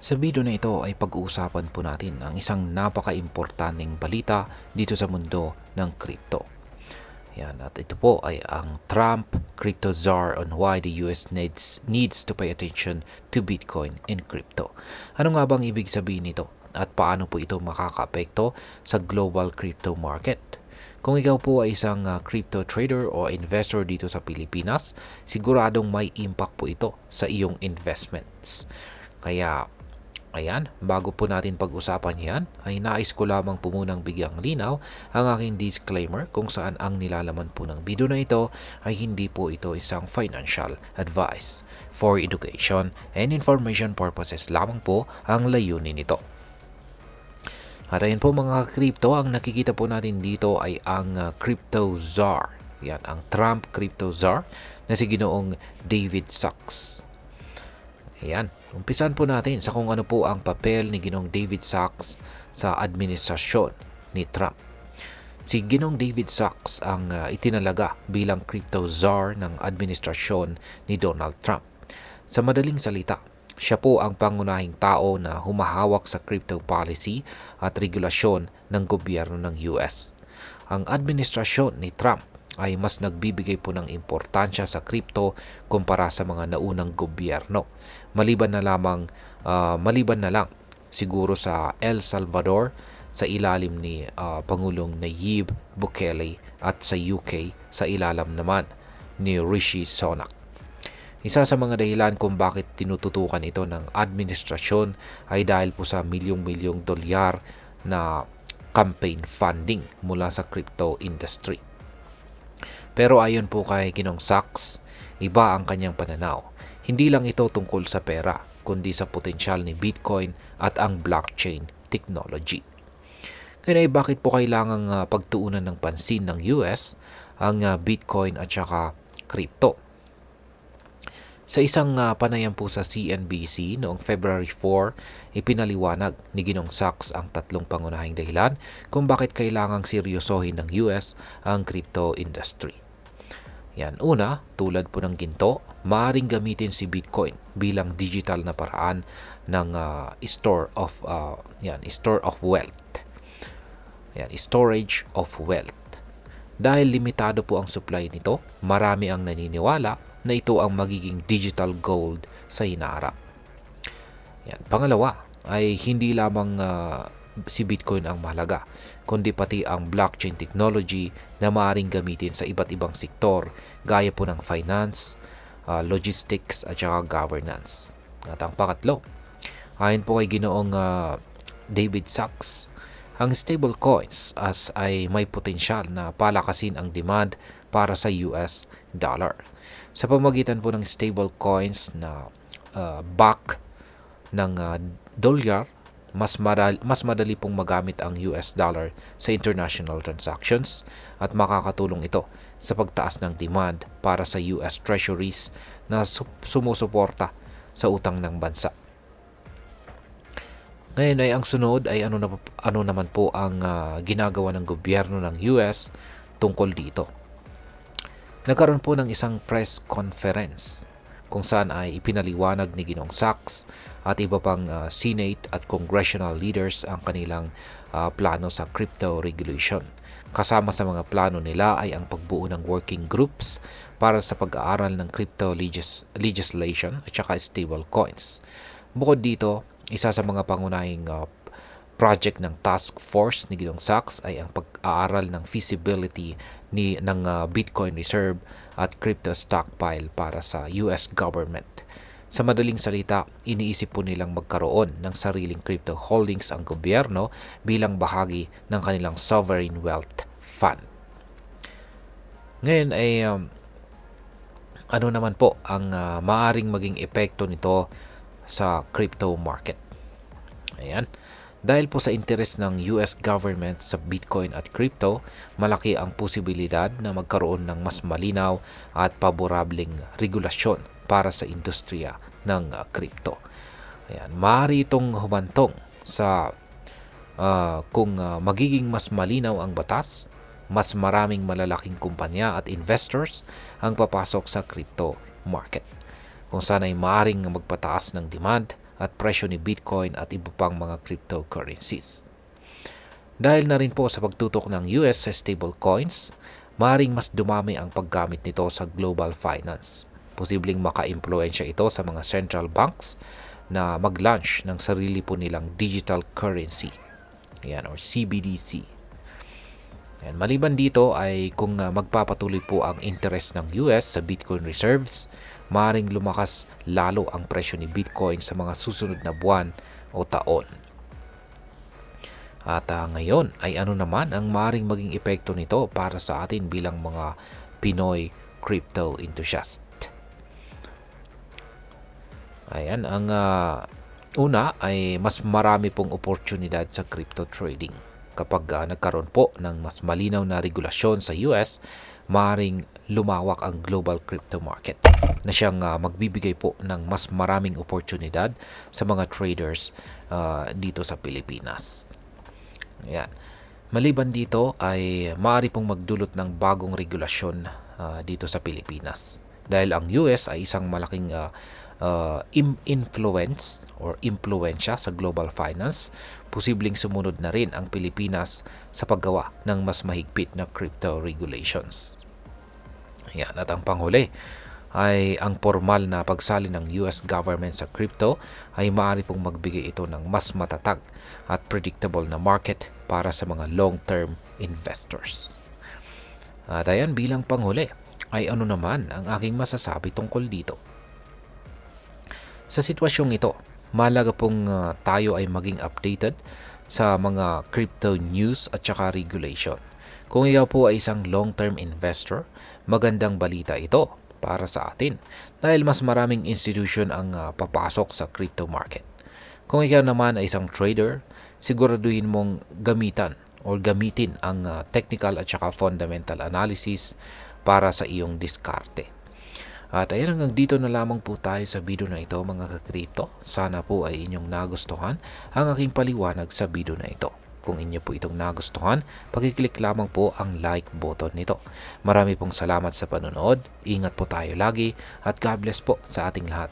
Sa video na ito ay pag-uusapan po natin ang isang napaka-importanting balita dito sa mundo ng crypto. Yan, at ito po ay ang Trump Crypto Czar on why the US needs to pay attention to Bitcoin and crypto. Ano nga bang ibig sabihin nito? At paano po ito makakaapekto sa global crypto market? Kung ikaw po ay isang crypto trader o investor dito sa Pilipinas, siguradong may impact po ito sa iyong investments. Kaya ayan, bago po natin pag-usapan yan, ay nais ko lamang po munang bigyang linaw ang aking disclaimer kung saan ang nilalaman po ng video na ito ay hindi po ito isang financial advice. For education and information purposes lamang po ang layunin nito. At ayan po mga crypto, ang nakikita po natin dito ay ang Crypto Czar. Yan, ang Trump Crypto Czar na si Ginoong David Sachs. Ayan, umpisan po natin sa kung ano po ang papel ni Ginong David Sachs sa administrasyon ni Trump. Si Ginong David Sachs ang itinalaga bilang crypto czar ng administrasyon ni Donald Trump. Sa madaling salita, siya po ang pangunahing tao na humahawak sa crypto policy at regulasyon ng gobyerno ng US. Ang administrasyon ni Trump ay mas nagbibigay po ng importansya sa crypto kumpara sa mga naunang gobyerno. Maliban na lang siguro sa El Salvador sa ilalim ni Pangulong Nayib Bukele at sa UK sa ilalim naman ni Rishi Sunak. Isa sa mga dahilan kung bakit tinututukan ito ng administrasyon ay dahil po sa milyong-milyong dolyar na campaign funding mula sa crypto industry. Pero ayon po kay Ginong Sachs, iba ang kanyang pananaw. Hindi lang ito tungkol sa pera, kundi sa potensyal ni Bitcoin at ang blockchain technology. Kaya bakit po kailangang pagtuunan ng pansin ng US ang Bitcoin at saka crypto? Sa isang panayam po sa CNBC noong February 4, ipinaliwanag ni Ginong Sachs ang tatlong pangunahing dahilan kung bakit kailangang seryosohin ng US ang crypto industry. Yan, una, tulad po ng ginto, maaaring gamitin si Bitcoin bilang digital na paraan ng store of wealth. Yan, storage of wealth. Dahil limitado po ang supply nito, marami ang naniniwala na ito ang magiging digital gold sa hinaharap. Yan. Pangalawa ay hindi lamang si Bitcoin ang mahalaga, kundi pati ang blockchain technology na maaaring gamitin sa iba't ibang sektor gaya po ng finance, logistics at saka governance. At ang pangatlo, ayon po kay Ginoong David Sachs, ang stable coins ay may potensyal na palakasin ang demand para sa US dollar. Sa pamagitan po ng stable coins na back ng dolyar, mas madali pong magamit ang US dollar sa international transactions at makakatulong ito sa pagtaas ng demand para sa US treasuries na sumusuporta sa utang ng bansa. Ngayon ay ang sunod ay ano naman po ang ginagawa ng gobyerno ng US tungkol dito. Nagkaroon po ng isang press conference kung saan ay ipinaliwanag ni Ginong Sachs at iba pang Senate at congressional leaders ang kanilang plano sa crypto regulation. Kasama sa mga plano nila ay ang pagbuo ng working groups para sa pag-aaral ng crypto legislation at saka stable coins. Bukod dito, isa sa mga pangunahing project ng task force ni Ginong Sachs ay ang pag-aaral ng feasibility ng Bitcoin reserve at crypto stockpile para sa US government. Sa madaling salita, iniisip po nilang magkaroon ng sariling crypto holdings ang gobyerno bilang bahagi ng kanilang sovereign wealth fund. Ngayon ay ano naman po ang maaring maging epekto nito sa crypto market. Ayan. Dahil po sa interes ng US government sa Bitcoin at crypto, malaki ang posibilidad na magkaroon ng mas malinaw at paborableng regulasyon para sa industriya ng crypto. Ayan, maaari itong humantong sa kung magiging mas malinaw ang batas, mas maraming malalaking kumpanya at investors ang papasok sa crypto market, kung saan ay maaaring magpataas ng demand at presyo ni Bitcoin at iba pang mga cryptocurrencies. Dahil na rin po sa pagtutok ng US sa stablecoins, maaaring mas dumami ang paggamit nito sa global finance. Posibleng maka-impluensya ito sa mga central banks na mag-launch ng sarili po nilang digital currency, yan, or CBDC. Yan, maliban dito ay kung magpapatuloy po ang interest ng US sa Bitcoin reserves, maaaring lumakas lalo ang presyo ni Bitcoin sa mga susunod na buwan o taon. At ngayon ay ano naman ang maaaring maging epekto nito para sa atin bilang mga Pinoy crypto enthusiast. Ayan, ang una ay mas marami pong oportunidad sa crypto trading. Kapag nagkaroon po ng mas malinaw na regulasyon sa US, maaaring lumawak ang global crypto market na siyang magbibigay po ng mas maraming oportunidad sa mga traders dito sa Pilipinas. Ayan. Maliban dito ay maaari pong magdulot ng bagong regulasyon dito sa Pilipinas. Dahil ang US ay isang malaking influence or impluensya sa global finance, posibleng sumunod na rin ang Pilipinas sa paggawa ng mas mahigpit na crypto regulations. Yan, at ang panghuli ay ang formal na pagsali ng US government sa crypto ay maaari pong magbigay ito ng mas matatag at predictable na market para sa mga long-term investors. At ayan, bilang panghuli ay ano naman ang aking masasabi tungkol dito. Sa sitwasyong ito, mahalaga pong tayo ay maging updated sa mga crypto news at saka regulation. Kung ikaw po ay isang long-term investor, magandang balita ito para sa atin dahil mas maraming institution ang papasok sa crypto market. Kung ikaw naman ay isang trader, siguraduhin mong gamitin ang technical at saka fundamental analysis para sa iyong diskarte. At ayan, hanggang dito na lamang po tayo sa video na ito mga ka-crypto. Sana po ay inyong nagustuhan ang aking paliwanag sa video na ito. Kung inyo po itong nagustuhan, pakiclick lamang po ang like button nito. Marami pong salamat sa panonood. Ingat po tayo lagi at God bless po sa ating lahat.